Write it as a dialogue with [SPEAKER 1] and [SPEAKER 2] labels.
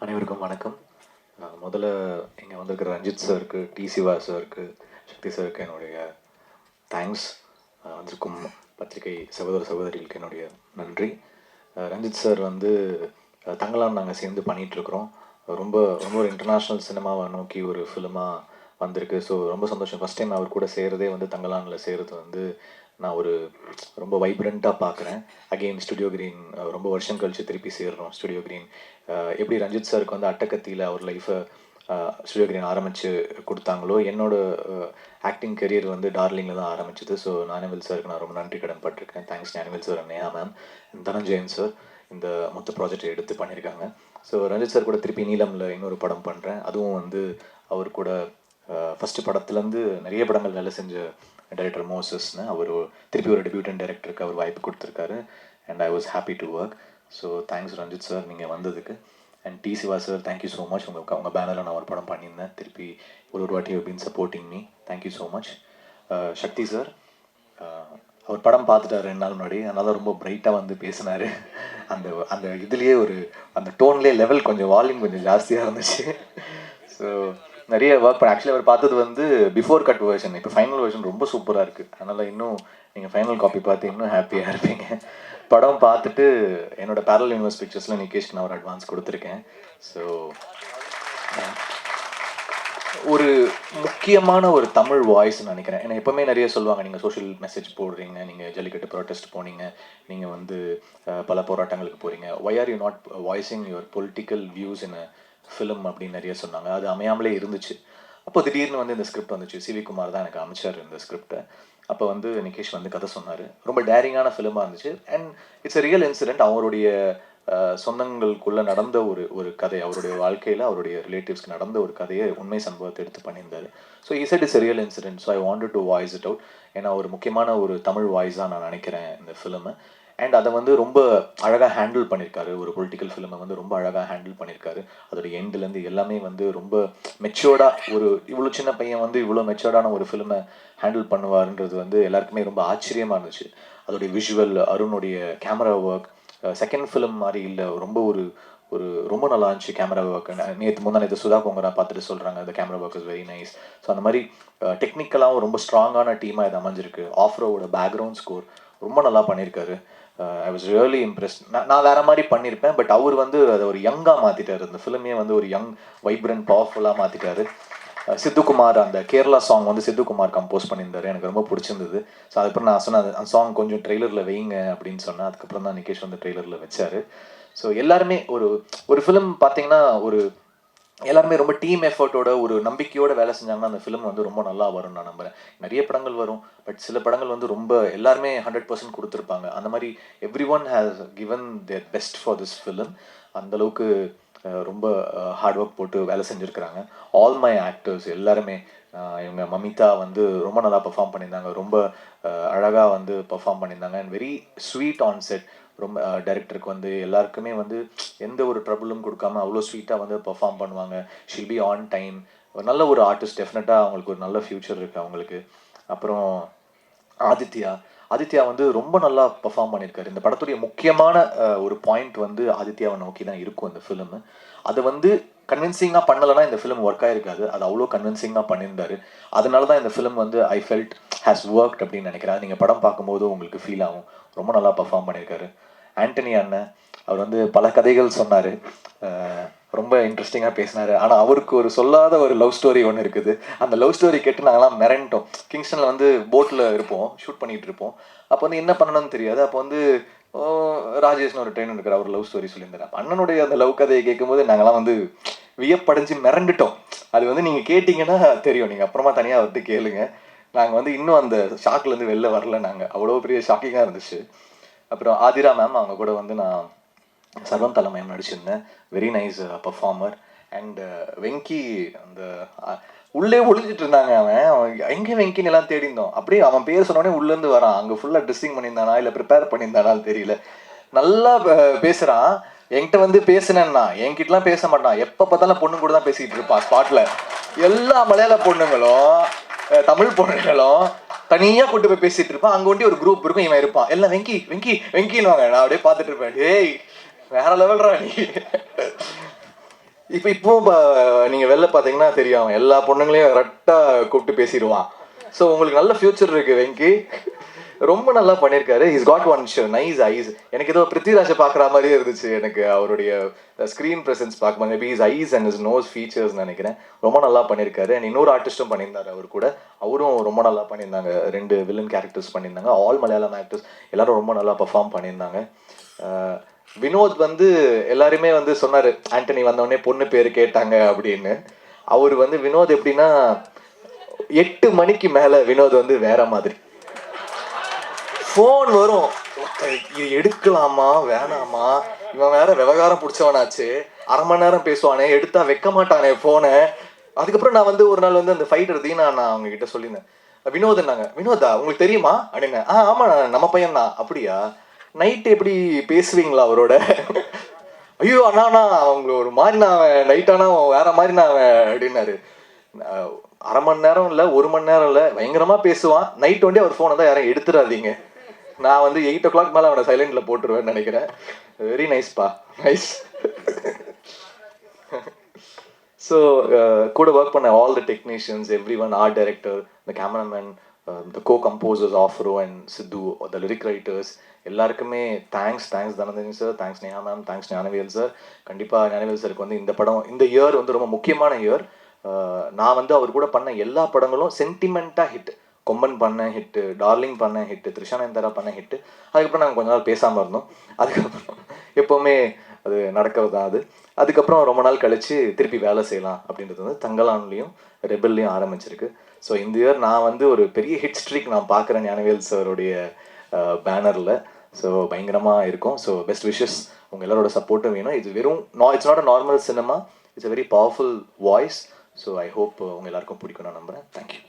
[SPEAKER 1] அனைவருக்கும் வணக்கம். முதல்ல இங்கே வந்திருக்கிற ரஞ்சித் சாருக்கு, டி சிவா சாருக்கு, சக்தி சாருக்கு என்னுடைய தேங்க்ஸ். வந்திருக்கும் பத்திரிகை சகோதர சகோதரிகளுக்கு என்னுடைய நன்றி. ரஞ்சித் சார் வந்து தங்களான் நாங்கள் சேர்ந்து பண்ணிகிட்ருக்குறோம். ரொம்ப ரொம்ப ஒரு இன்டர்நேஷ்னல் சினிமாவை நோக்கி ஒரு ஃபிலிமாக வந்திருக்கு. ஸோ ரொம்ப சந்தோஷம். ஃபஸ்ட் டைம் அவர் கூட செய்கிறதே வந்து தங்கலானில் செய்கிறது வந்து நான் ஒரு ரொம்ப வைப்ரண்ட்டாக பார்க்குறேன். அகெயின் ஸ்டுடியோ கிரீன் ரொம்ப வருஷம் கழித்து திருப்பி சேர்றோம். ஸ்டுடியோ கிரீன் எப்படி ரஞ்சித் சாருக்கு வந்து அட்டக்கத்தியில் அவர் லைஃப்பை ஸ்டுடியோ கிரீன் ஆரம்பித்து கொடுத்தாங்களோ, என்னோட ஆக்டிங் கெரியர் வந்து டார்லிங்கில் தான் ஆரம்பிச்சது. ஸோ ஞானவேல் சாருக்கு நான் ரொம்ப நன்றி கடன் பட்டிருக்கேன். Thanks Gnanavel sir, Neha ma'am, Dhananjayan sir இந்த மொத்த ப்ராஜெக்டை எடுத்து பண்ணியிருக்காங்க. ஸோ ரஞ்சித் சார் கூட திருப்பி நீலமில் இன்னொரு படம் பண்ணுறேன். அதுவும் வந்து அவர் கூட ஃபஸ்ட்டு படத்துலேருந்து நிறைய படங்கள் வேலை செஞ்ச டைரக்டர் மோசஸ்னு அவர் திருப்பி ஒரு டெபியூட்டன் டைரக்டருக்கு அவர் வாய்ப்பு கொடுத்துருக்காரு. And I was happy to work. So thanks Ranjith sir நீங்கள் வந்ததுக்கு. And T Siva sir, thank you so much. உங்கள் பேனரில் நான் ஒரு படம் பண்ணியிருந்தேன். திருப்பி ஒரு வாட்டி you been supporting me. Thank you so much. Sakthi sir, அவர் படம் பார்த்துட்டார் 2 நாள் முன்னாடி. அதனால ரொம்ப பிரைட்டாக வந்து பேசினார். அந்த அந்த இதுலேயே ஒரு அந்த டோன்லேயே லெவல் கொஞ்சம் வால்யூம் கொஞ்சம் ஜாஸ்தியாக இருந்துச்சு. ஸோ நிறைய ஒர்க் பண்ண ஆக்சுவலி அவர் பார்த்தது வந்து பிஃபோர் கட் வெர்ஷன். இப்போ ஃபைனல் வெர்ஷன் ரொம்ப சூப்பராக இருக்குது. அதனால் இன்னும் நீங்கள் ஃபைனல் காப்பி பார்த்து இன்னும் ஹாப்பியாக இருப்பீங்க. படம் பார்த்துட்டு என்னோட பேரல் யூனிவர்ஸ் பிக்சர்ஸில் நிகேஷ்க்கு நான் ஒரு அட்வான்ஸ் கொடுத்துருக்கேன். ஸோ ஒரு முக்கியமான ஒரு தமிழ் வாய்ஸ்ன்னு நினைக்கிறேன். ஏன்னா எப்போவுமே நிறைய சொல்லுவாங்க, நீங்கள் சோஷியல் மெசேஜ் போடுறீங்க, நீங்கள் ஜல்லிக்கட்டு ப்ரொட்டஸ்ட் போனீங்க, நீங்கள் வந்து பல போராட்டங்களுக்கு போகிறீங்க, why are you not voicing your political views in a film அப்படின்னு நிறைய சொன்னாங்க. அது அமையாமலே இருந்துச்சு. அப்போ திடீர்னு வந்து இந்த ஸ்கிரிப்ட் வந்துச்சு. சிவி குமார் தான் எனக்கு அமைச்சார் இந்த ஸ்கிரிப்டை. அப்போ வந்து நிகேஷ் வந்து கதை சொன்னார். ரொம்ப டேரிங்கான ஃபிலிமாக இருந்துச்சு. And it's a real incident. அவருடைய சொந்தங்களுக்குள்ளே நடந்த ஒரு கதை, அவருடைய வாழ்க்கையில் அவருடைய ரிலேட்டிவ்ஸ்க்கு நடந்த ஒரு கதையை, உண்மை சம்பவத்தை எடுத்து பண்ணியிருந்தார். So he said it's a real incident, so I wanted to voice it out. ஏன்னா ஒரு முக்கியமான ஒரு தமிழ் வாய்ஸாக நான் நினைக்கிறேன் இந்த ஃபிலிமை. அண்ட் அதை வந்து ரொம்ப அழகாக ஹேண்டில் பண்ணியிருக்காரு. ஒரு பொலிட்டிக்கல் ஃபிலிமை வந்து ரொம்ப அழகாக ஹேண்டில் பண்ணியிருக்காரு. அதோட எண்ட்லேருந்து எல்லாமே வந்து ரொம்ப மெச்சோர்டாக, ஒரு இவ்வளோ சின்ன பையன் வந்து இவ்வளோ மெச்சோர்டான ஒரு ஃபிலிமை ஹேண்டில் பண்ணுவாருன்றது வந்து எல்லாருக்குமே ரொம்ப ஆச்சரியமாக இருந்துச்சு. அதோடைய விஷுவல், அருணுடைய கேமரா ஒர்க் செகண்ட் ஃபிலிம் மாதிரி இல்லை. ரொம்ப ஒரு ஒரு ரொம்ப நல்லா இருந்துச்சு கேமரா ஒர்க். நேற்று சுதா கொங்கரா பார்த்துட்டு சொல்கிறாங்க the camera work is very nice. So அந்த மாதிரி டெக்னிக்கலாகவும் ரொம்ப ஸ்ட்ராங்கான டீமாக இது அமைஞ்சிருக்கு. ஆஃப்ரோவோட பேக்ரவுண்ட் ஸ்கோர் ரொம்ப நல்லா பண்ணியிருக்காரு. I was really impressed. நான் வேறு மாதிரி பண்ணியிருப்பேன், பட் அவர் வந்து அதை ஒரு யங்காக மாற்றிட்டார். இந்த ஃபிலிமே வந்து ஒரு யங் வைப்ரண்ட் பவர்ஃபுல்லாக மாற்றிட்டாரு. சித்துக்குமார், அந்த கேரளா சாங் வந்து சித்துக்குமார் கம்போஸ் பண்ணியிருந்தாரு. எனக்கு ரொம்ப பிடிச்சிருந்தது. ஸோ அதுக்கப்புறம் நான் சொன்னேன் அந்த சாங் கொஞ்சம் ட்ரெய்லரில் வைங்க அப்படின்னு சொன்னேன். அதுக்கப்புறம் தான் நிகேஷ் வந்து ட்ரெய்லரில் வச்சார். ஸோ எல்லாருமே ஒரு ஃபிலிம் பார்த்தீங்கன்னா எல்லாருமே ரொம்ப டீம் எஃபர்ட்டோட ஒரு நம்பிக்கையோட வேலை செஞ்சாங்கன்னா அந்த ஃபிலிம் வந்து ரொம்ப நல்லா வரும்னு நான் நம்புறேன். நிறைய படங்கள் வரும், பட் சில படங்கள் வந்து ரொம்ப எல்லாருமே 100% கொடுத்துருப்பாங்க. அந்த மாதிரி every one has given their best for this film. அந்தளவுக்கு ரொம்ப ஹார்ட் ஒர்க் போட்டு வேலை செஞ்சுருக்கிறாங்க. ஆல் மை ஆக்டர்ஸ் எல்லாருமே, இவங்க மமிதா வந்து ரொம்ப நல்லா பெர்ஃபார்ம் பண்ணியிருந்தாங்க. ரொம்ப அழகாக வந்து பெர்ஃபார்ம் பண்ணியிருந்தாங்க. And very sweet on set. ரொம்ப டைரக்டருக்கு வந்து எல்லாருக்குமே வந்து எந்த ஒரு ட்ரபுளும் கொடுக்காம அவ்வளோ ஸ்வீட்டாக வந்து பெர்ஃபார்ம் பண்ணுவாங்க. She'll be on time. ஒரு நல்ல ஒரு ஆர்டிஸ்ட். டெஃபினட்டாக அவங்களுக்கு ஒரு நல்ல ஃப்யூச்சர் இருக்குது அவங்களுக்கு. அப்புறம் ஆதித்யா வந்து ரொம்ப நல்லா பெர்ஃபார்ம் பண்ணியிருக்காரு. இந்த படத்துடைய முக்கியமான ஒரு பாயிண்ட் வந்து ஆதித்யாவை நோக்கி தான் இருக்கும் இந்த ஃபிலிம். அதை வந்து கன்வின்சிங்காக பண்ணலைன்னா இந்த ஃபிலிம் ஒர்க் ஆகிருக்காது. அது அவ்வளோ கன்வின்சிங்காக பண்ணியிருந்தாரு. அதனால தான் இந்த ஃபிலிம் வந்து ஐ ஃபெல்ட் ஹேஸ் ஒர்க்ட் அப்படின்னு நினைக்கிறேன். நீங்கள் படம் பார்க்கும்போது உங்களுக்கு ஃபீல் ஆகும். ரொம்ப நல்லா பெர்ஃபார்ம் பண்ணியிருக்காரு. ஆண்டனி அண்ணன், அவர் வந்து பல கதைகள் சொன்னார், ரொம்ப இன்ட்ரெஸ்டிங்காக பேசினார். ஆனால் அவருக்கு ஒரு சொல்லாத ஒரு லவ் ஸ்டோரி ஒன்று இருக்குது. அந்த லவ் ஸ்டோரி கேட்டு நாங்கள்லாம் மிரண்டோம். கிங்ஸ்டனில் வந்து போட்டில் இருப்போம், ஷூட் பண்ணிகிட்டு இருப்போம். அப்போ வந்து என்ன பண்ணணும்னு தெரியாது. அப்போ வந்து ராஜேஷ்னு ஒரு ட்ரெயின் இருக்கிற அவர் லவ் ஸ்டோரி சொல்லியிருந்தார். அண்ணனுடைய அந்த லவ் கதையை கேட்கும்போது நாங்கள்லாம் வந்து வியப்படைஞ்சு மிரண்டுட்டோம். அது வந்து நீங்கள் கேட்டிங்கன்னா தெரியும். நீங்கள் அப்புறமா தனியாக வந்து கேளுங்க. நாங்கள் வந்து இன்னும் அந்த ஷாக்லேருந்து வெளில வரல. நாங்கள் அவ்வளோ பெரிய ஷாக்கிங்காக இருந்துச்சு. அப்புறம் ஆதிரா மேம், அவங்க கூட வந்து நான் சர்வம் தலைமையம் நடிச்சிருந்தேன். Very nice performer. And Venky, அந்த உள்ளே ஒளிஞ்சிட்டு இருந்தாங்க. அவன் எங்கே வெங்கின்னு எல்லாம் தேடி இருந்தோம். அப்படியே அவன் பேர் சொன்னோடனே உள்ளேருந்து வரான். அங்கே ஃபுல்லாக ட்ரெஸ்ஸிங் பண்ணியிருந்தானா இல்லை ப்ரிப்பேர் பண்ணியிருந்தானான்னு தெரியல. நல்லா பேசுகிறான். என்கிட்ட வந்து பேசினேன்னா என்கிட்டலாம் பேச மாட்டான். எப்போ பார்த்தாலும் பொண்ணு கூட தான் பேசிக்கிட்டு இருப்பான் ஸ்பாட்டில். எல்லா மலையாள பொண்ணுங்களும் தமிழ் பொண்ணுங்களும் தனியாக கூட்டு போய் பேசிட்டு இருப்பான். அங்கே ஒண்டி ஒரு குரூப் இருக்கும், இவன் இருப்பான். எல்லாம் வெங்கி வெங்கி வெங்கின்னு வாங்க. நான் அப்படியே பார்த்துட்டு இருப்பேன். டேய் வேற லெவல்ரா நீ. இப்போ நீங்கள் வெளில பார்த்தீங்கன்னா தெரியும், எல்லா பொண்ணுங்களையும் கரெக்டாக கூப்பிட்டு பேசிடுவான். ஸோ உங்களுக்கு நல்ல ஃபியூச்சர் இருக்குது வெங்கி. ரொம்ப நல்லா பண்ணியிருக்காரு. He's got one nice eyes. எனக்கு ஏதோ பிருத்திவிராஜை பார்க்குற மாதிரியே இருந்துச்சு எனக்கு அவருடைய ஸ்க்ரீன் ப்ரெசன்ஸ் பார்க்கும்போது. Maybe his eyes and his nose features நினைக்கிறேன். ரொம்ப நல்லா பண்ணியிருக்காரு. அண்ட் இன்னொரு ஆர்டிஸ்ட்டும் பண்ணியிருந்தாரு அவர் கூட. அவரும் ரொம்ப நல்லா பண்ணியிருந்தாங்க. 2 வில்லன் கேரக்டர்ஸ் பண்ணியிருந்தாங்க. ஆல் மலையாளம் ஆக்டர்ஸ் எல்லாரும் ரொம்ப நல்லா பெர்ஃபார்ம் பண்ணியிருந்தாங்க. வினோத் வந்து எல்லாருமே வந்து சொன்னார், ஆண்டனி வந்தவொடனே பொண்ணு பேர் கேட்டாங்க அப்படின்னு. அவர் வந்து வினோத் எப்படின்னா 8 மணிக்கு மேலே வினோத் வந்து வேற மாதிரி. ஃபோன் வரும், இது எடுக்கலாமா வேணாமா, இவன் வேற விவகாரம் பிடிச்சவனாச்சு, அரை மணி நேரம் பேசுவானே, எடுத்தா வைக்க மாட்டானே ஃபோனை. அதுக்கப்புறம் நான் வந்து ஒரு நாள் வந்து அந்த ஃபைட்டர் தீனா நான் அவங்க கிட்ட சொல்லியிருந்தேன். வினோத்னாங்க, வினோதா உங்களுக்கு தெரியுமா அப்படின்னு. ஆமா நம்ம பையன் தான். அப்படியா, நைட்டு எப்படி பேசுவீங்களா அவரோட? ஐயோ அண்ணா அவங்க ஒரு மாதிரி நான் நைட் ஆனா வேற மாதிரி நான் அப்படின்னாரு. அரை மணி நேரம் இல்லை, 1 மணி நேரம் இல்லை, பயங்கரமா பேசுவான். நைட் வண்டி அவர் ஃபோனை தான் யாரும் எடுத்துடாதீங்க. நான் வந்து 8 o'clock மேலே அவனை சைலண்டில் போட்டுருவேன்னு நினைக்கிறேன். வெரி நைஸ்ப்பா, நைஸ். ஸோ கூட ஒர்க் பண்ண all the technicians, everyone, art director, the cameraman, the co composers Afro and Sidhu, the lyric writers, எல்லாருக்குமே thanks Dhananjan sir, thanks Neha ma'am, thanks Gnanavel sir. கண்டிப்பாக ஞானவேல் சாருக்கு வந்து இந்த படம், இந்த இயர் வந்து ரொம்ப முக்கியமான இயர். நான் வந்து அவர் கூட பண்ண எல்லா படங்களும் சென்டிமெண்ட்டாக ஹிட். கொம்பன் பண்ண ஹிட்டு, டார்லிங் பண்ண ஹிட்டு, த்ரிஷா நயன்தாரா பண்ண ஹிட்டு. அதுக்கப்புறம் நாங்கள் கொஞ்ச நாள் பேசாமல் இருந்தோம். அதுக்கப்புறம் எப்போவுமே அது நடக்கிறது தான் அது. அதுக்கப்புறம் ரொம்ப நாள் கழித்து திருப்பி வேலை செய்யலாம் அப்படின்றது வந்து தங்கலான்லேயும் ரெபல்லையும் ஆரம்பிச்சிருக்கு. ஸோ இந்த இயர் நான் வந்து ஒரு பெரிய ஹிட் ஸ்ட்ரீக் நான் பார்க்குறேன் ஞானவேல் சாருடைய பேனரில். ஸோ பயங்கரமாக இருக்கும். ஸோ பெஸ்ட் விஷஸ், உங்கள் எல்லாரோட சப்போர்ட்டும் வேணும். இது வெறும் it's not a normal cinema, it's a very powerful voice. So I hope உங்கள் எல்லாருக்கும் பிடிக்கும் நான் நம்புகிறேன். தேங்க்யூ.